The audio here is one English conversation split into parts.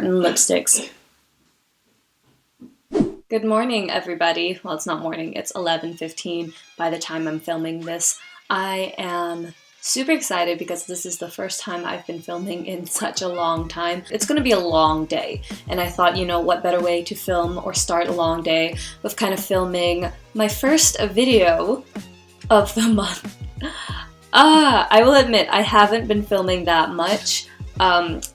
Lipsticks. Good morning, everybody. Well, it's not morning, it's 11:15 by the time I'm filming this. I am super excited because this is the first time I've been filming in such a long time. It's gonna be a long day, and I thought, you know, what better way to film or start a long day with kind of filming my first video of the month. I will admit, I haven't been filming that much.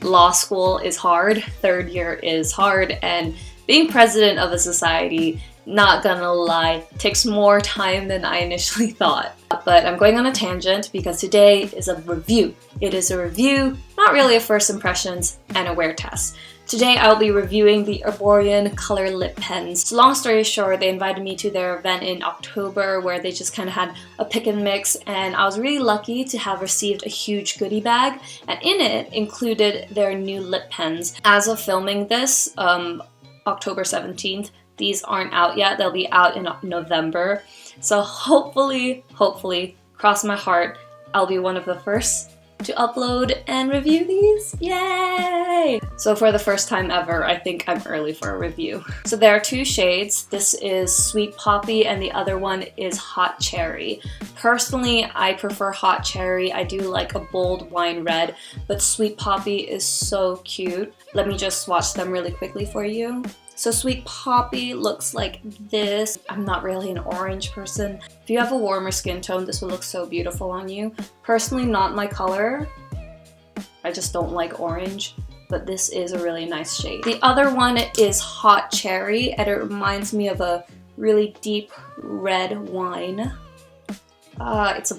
Law school is hard, third year is hard, and being president of a society, not gonna lie, takes more time than I initially thought. But I'm going on a tangent because today is a review. It is a review, not really a first impressions, and a wear test. Today I'll be reviewing the Erborian color lip pens. So long story short, they invited me to their event in October where they just kind of had a pick and mix, and I was really lucky to have received a huge goodie bag, and in it included their new lip pens. As of filming this, October 17th, these aren't out yet. They'll be out in November. So hopefully, cross my heart, I'll be one of the first to upload and review these. Yay! So for the first time ever, I think I'm early for a review. So there are two shades. This is Sweet Poppy and the other one is Hot Cherry. Personally, I prefer Hot Cherry. I do like a bold wine red, but Sweet Poppy is so cute. Let me just swatch them really quickly for you. So Sweet Poppy looks like this. I'm not really an orange person. If you have a warmer skin tone, this will look so beautiful on you. Personally, not my color. I just don't like orange, but this is a really nice shade. The other one is Hot Cherry, and it reminds me of a really deep red wine. It's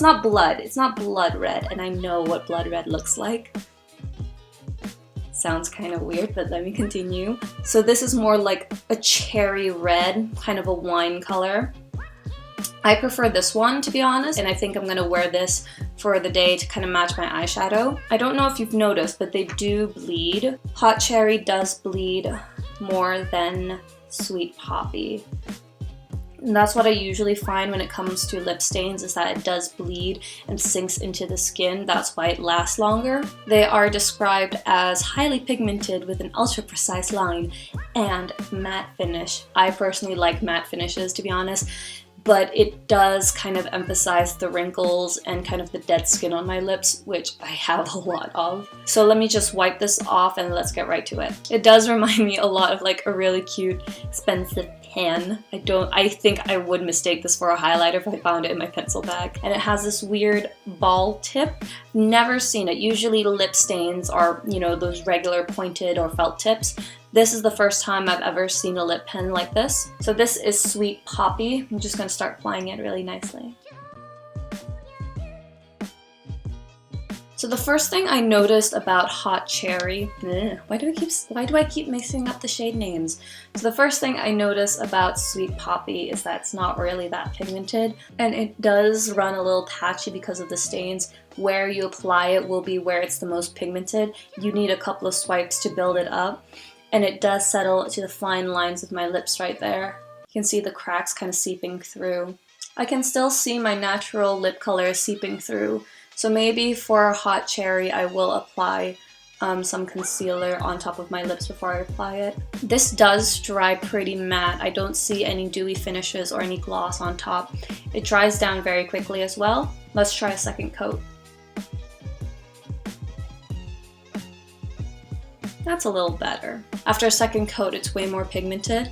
not blood. It's not blood red, and I know what blood red looks like. Sounds kind of weird, but let me continue. So this is more like a cherry red, kind of a wine color. I prefer this one, to be honest, and I think I'm gonna wear this for the day to kind of match my eyeshadow. I don't know if you've noticed, but they do bleed. Hot Cherry does bleed more than Sweet Poppy. And that's what I usually find when it comes to lip stains, is that it does bleed and sinks into the skin. That's why it lasts longer. They are described as highly pigmented with an ultra precise line and matte finish. I personally like matte finishes, to be honest, but it does kind of emphasize the wrinkles and kind of the dead skin on my lips, which I have a lot of. So let me just wipe this off and let's get right to it. It does remind me a lot of like a really cute, expensive pen. I think I would mistake this for a highlighter if I found it in my pencil bag. And it has this weird ball tip. Never seen it. Usually lip stains are, you know, those regular pointed or felt tips. This is the first time I've ever seen a lip pen like this. So this is Sweet Poppy. I'm just gonna start applying it really nicely. So the first thing I noticed about Hot Cherry, why do I keep mixing up the shade names? So the first thing I noticed about Sweet Poppy is that it's not really that pigmented, and it does run a little patchy because of the stains. Where you apply it will be where it's the most pigmented. You need a couple of swipes to build it up, and it does settle to the fine lines of my lips right there. You can see the cracks kind of seeping through. I can still see my natural lip color seeping through. So maybe for Hot Cherry, I will apply some concealer on top of my lips before I apply it. This does dry pretty matte. I don't see any dewy finishes or any gloss on top. It dries down very quickly as well. Let's try a second coat. That's a little better. After a second coat, it's way more pigmented,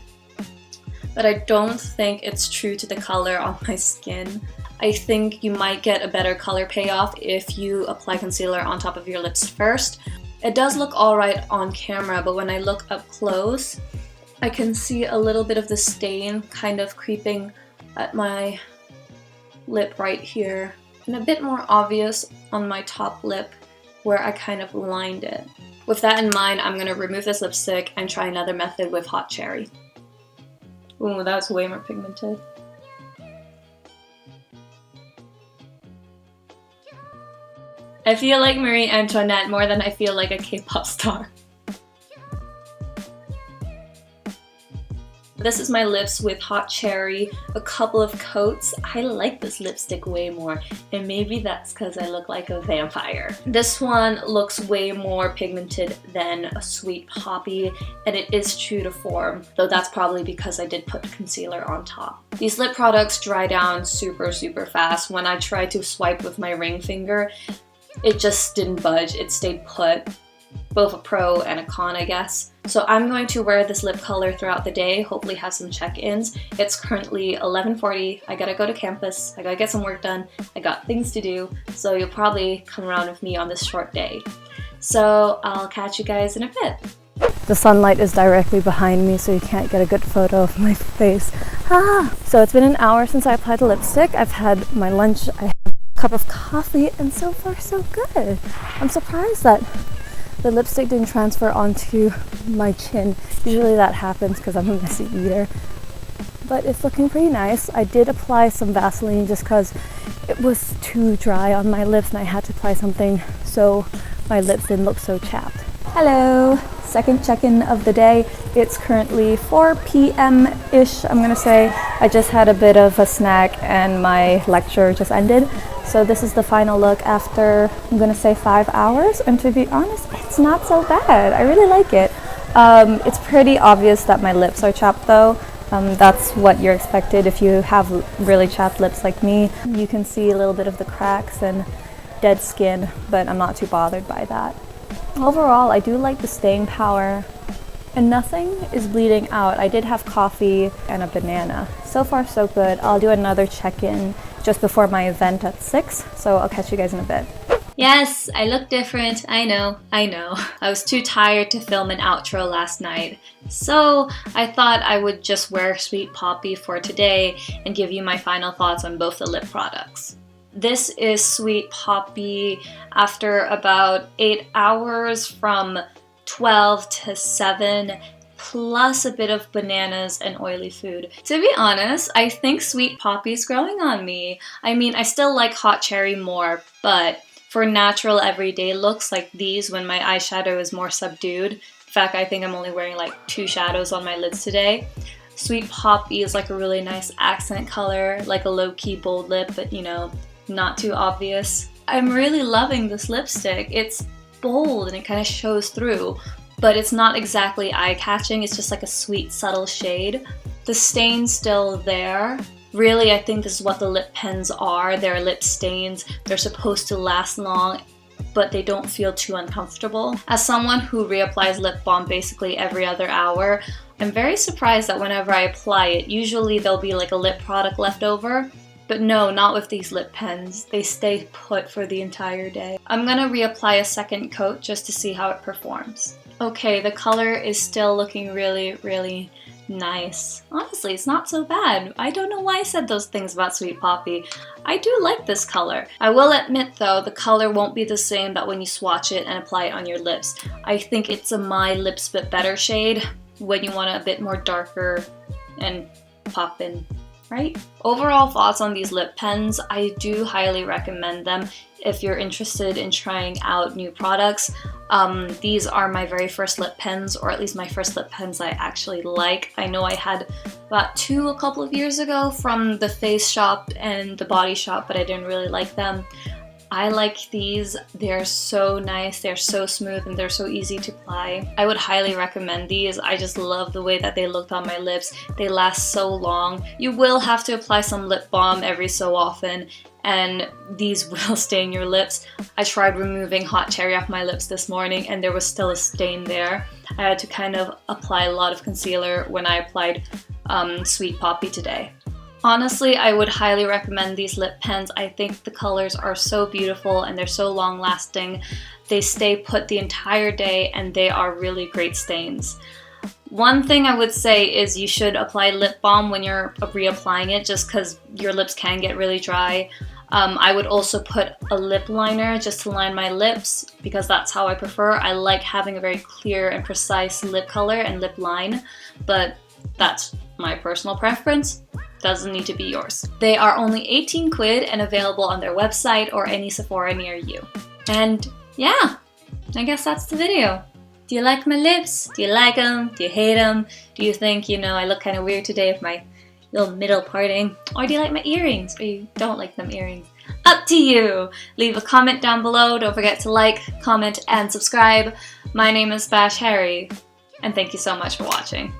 but I don't think it's true to the color on my skin. I think you might get a better color payoff if you apply concealer on top of your lips first. It does look alright on camera, but when I look up close, I can see a little bit of the stain kind of creeping at my lip right here, and a bit more obvious on my top lip where I kind of lined it. With that in mind, I'm going to remove this lipstick and try another method with Hot Cherry. Ooh, that's way more pigmented. I feel like Marie Antoinette more than I feel like a K-pop star. This is my lips with Hot Cherry, a couple of coats. I like this lipstick way more, and maybe that's because I look like a vampire. This one looks way more pigmented than a Sweet Poppy, and it is true to form, though that's probably because I did put concealer on top. These lip products dry down super fast. When I tried to swipe with my ring finger, it just didn't budge, it stayed put. Both a pro and a con, I guess. So I'm going to wear this lip color throughout the day, hopefully have some check-ins. It's currently 11:40, I gotta go to campus, I gotta get some work done, I got things to do, so you'll probably come around with me on this short day. So I'll catch you guys in a bit. The sunlight is directly behind me, so you can't get a good photo of my face. So it's been an hour since I applied the lipstick. I've had my lunch, I have a cup of coffee, and so far so good. I'm surprised that the lipstick didn't transfer onto my chin. Usually that happens because I'm a messy eater. But it's looking pretty nice. I did apply some Vaseline just because it was too dry on my lips and I had to apply something so my lips didn't look so chapped. Hello! Second check-in of the day. It's currently 4 p.m.-ish, I'm gonna say. I just had a bit of a snack and my lecture just ended. So this is the final look after, I'm gonna say 5 hours, and to be honest, it's not so bad. I really like it. It's pretty obvious that my lips are chapped though. That's what you're expected if you have really chapped lips like me. You can see a little bit of the cracks and dead skin, but I'm not too bothered by that. Overall, I do like the staying power, and nothing is bleeding out. I did have coffee and a banana. So far so good. I'll do another check-in just before my event at 6, so I'll catch you guys in a bit. Yes, I look different, I know. I was too tired to film an outro last night, so I thought I would just wear Sweet Poppy for today and give you my final thoughts on both the lip products. This is Sweet Poppy after about 8 hours from 12 to 7, plus a bit of bananas and oily food. To be honest, I think Sweet Poppy's growing on me. I mean, I still like Hot Cherry more, but for natural everyday looks like these when my eyeshadow is more subdued, in fact, I think I'm only wearing like 2 shadows on my lids today, Sweet Poppy is like a really nice accent color, like a low-key bold lip, but you know, not too obvious. I'm really loving this lipstick. It's bold and it kind of shows through, but it's not exactly eye-catching. It's just like a sweet, subtle shade. The stain's still there. Really, I think this is what the lip pens are. They're lip stains. They're supposed to last long, but they don't feel too uncomfortable. As someone who reapplies lip balm basically every other hour, I'm very surprised that whenever I apply it, usually there'll be like a lip product left over. But no, not with these lip pens. They stay put for the entire day. I'm gonna reapply a second coat just to see how it performs. Okay, the color is still looking really nice. Honestly, it's not so bad. I don't know why I said those things about Sweet Poppy. I do like this color. I will admit though, the color won't be the same that when you swatch it and apply it on your lips. I think it's a My Lips But Better shade when you want it a bit more darker and poppin'. Right? Overall thoughts on these lip pens, I do highly recommend them if you're interested in trying out new products. These are my very first lip pens, or at least my first lip pens I actually like. I know I had about 2 a couple of years ago from the Face Shop and the Body Shop, but I didn't really like them. I like these. They're so nice, they're so smooth, and they're so easy to apply. I would highly recommend these. I just love the way that they look on my lips. They last so long. You will have to apply some lip balm every so often, and these will stain your lips. I tried removing Hot Cherry off my lips this morning and there was still a stain there. I had to kind of apply a lot of concealer when I applied Sweet Poppy today. Honestly, I would highly recommend these lip pens. I think the colors are so beautiful and they're so long lasting. They stay put the entire day and they are really great stains. One thing I would say is you should apply lip balm when you're reapplying it just because your lips can get really dry. I would also put a lip liner just to line my lips because that's how I prefer. I like having a very clear and precise lip color and lip line, but that's my personal preference. Doesn't need to be yours. They are only 18 quid and available on their website or any Sephora near you. And yeah, I guess that's the video. Do you like my lips? Do you like them? Do you hate them? Do you think, you know, I look kind of weird today with my little middle parting? Or do you like my earrings? Or you don't like them earrings? Up to you! Leave a comment down below. Don't forget to like, comment, and subscribe. My name is Bash Harry, and thank you so much for watching.